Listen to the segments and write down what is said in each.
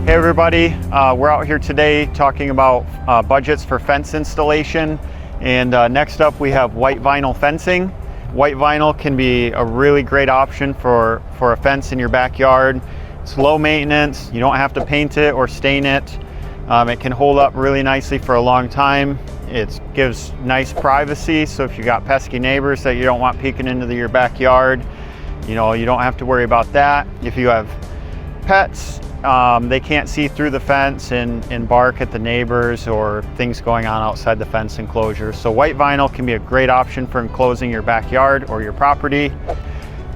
Hey everybody, we're out here today talking about budgets for fence installation, and next up we have white vinyl fencing. White vinyl can be a really great option for a fence in your backyard. It's low maintenance, you don't have to paint it or stain it. It can hold up really nicely for a long time. It gives nice privacy, so if you got pesky neighbors that you don't want peeking into your backyard, you don't have to worry about that. If you have pets, they can't see through the fence and bark at the neighbors or things going on outside the fence enclosure. So white vinyl can be a great option for enclosing your backyard or your property.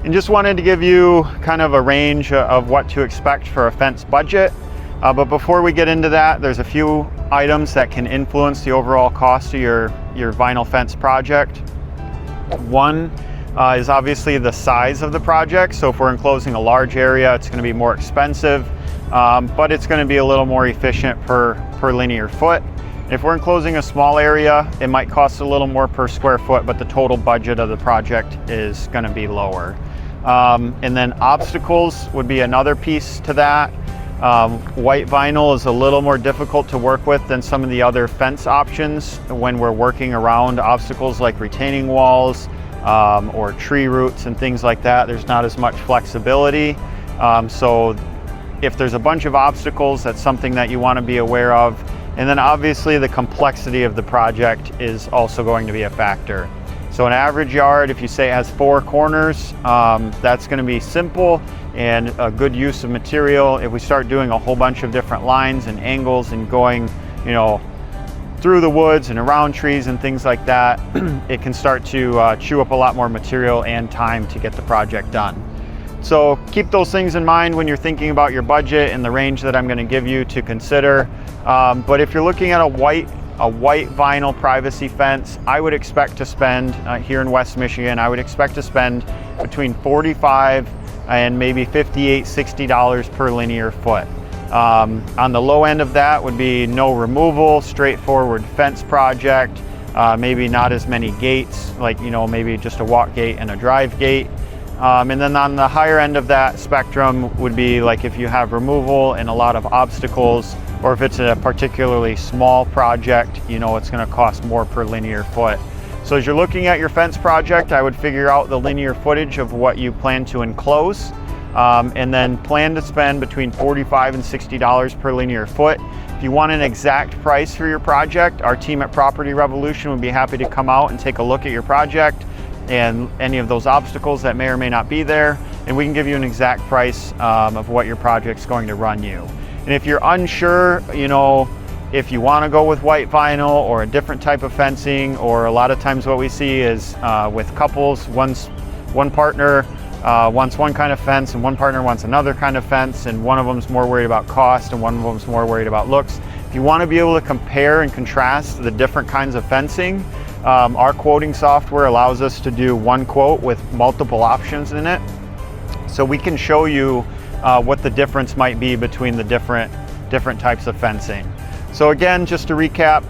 And just wanted to give you kind of a range of what to expect for a fence budget. But before we get into that, there's a few items that can influence the overall cost of your vinyl fence project. One is obviously the size of the project. So if we're enclosing a large area, it's going to be more expensive. But it's going to be a little more efficient per linear foot. If we're enclosing a small area, it might cost a little more per square foot, but the total budget of the project is going to be lower. And then obstacles would be another piece to that. White vinyl is a little more difficult to work with than some of the other fence options when we're working around obstacles like retaining walls or tree roots and things like that. There's not as much flexibility. So if there's a bunch of obstacles, that's something that you want to be aware of. And then obviously the complexity of the project is also going to be a factor. So an average yard, if you say it has 4 corners, that's going to be simple and a good use of material. If we start doing a whole bunch of different lines and angles and going, through the woods and around trees and things like that, it can start to chew up a lot more material and time to get the project done. So keep those things in mind when you're thinking about your budget and the range that I'm going to give you to consider. But if you're looking at a white vinyl privacy fence, I would expect to spend, here in West Michigan, I would expect to spend between $45 and maybe $58, $60 per linear foot. On the low end of that would be no removal, straightforward fence project, maybe not as many gates, like maybe just a walk gate and a drive gate. And then on the higher end of that spectrum would be like if you have removal and a lot of obstacles, or if it's a particularly small project, it's going to cost more per linear foot. So as you're looking at your fence project, I would figure out the linear footage of what you plan to enclose, and then plan to spend between $45 and $60 per linear foot. If you want an exact price for your project, our team at Property Revolution would be happy to come out and take a look at your project and any of those obstacles that may or may not be there, and we can give you an exact price of what your project's going to run you. And if you're unsure, if you want to go with white vinyl or a different type of fencing, or a lot of times what we see is with couples, one partner wants one kind of fence and one partner wants another kind of fence, and one of them's more worried about cost and one of them's more worried about looks. If you want to be able to compare and contrast the different kinds of fencing, our quoting software allows us to do one quote with multiple options in it. So we can show you what the difference might be between the different types of fencing. So again, just to recap,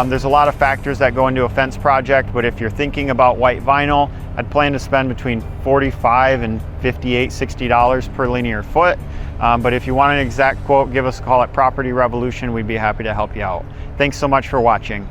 there's a lot of factors that go into a fence project, but if you're thinking about white vinyl, I'd plan to spend between $45 and $58, $60 per linear foot. But if you want an exact quote, give us a call at Property Revolution. We'd be happy to help you out. Thanks so much for watching.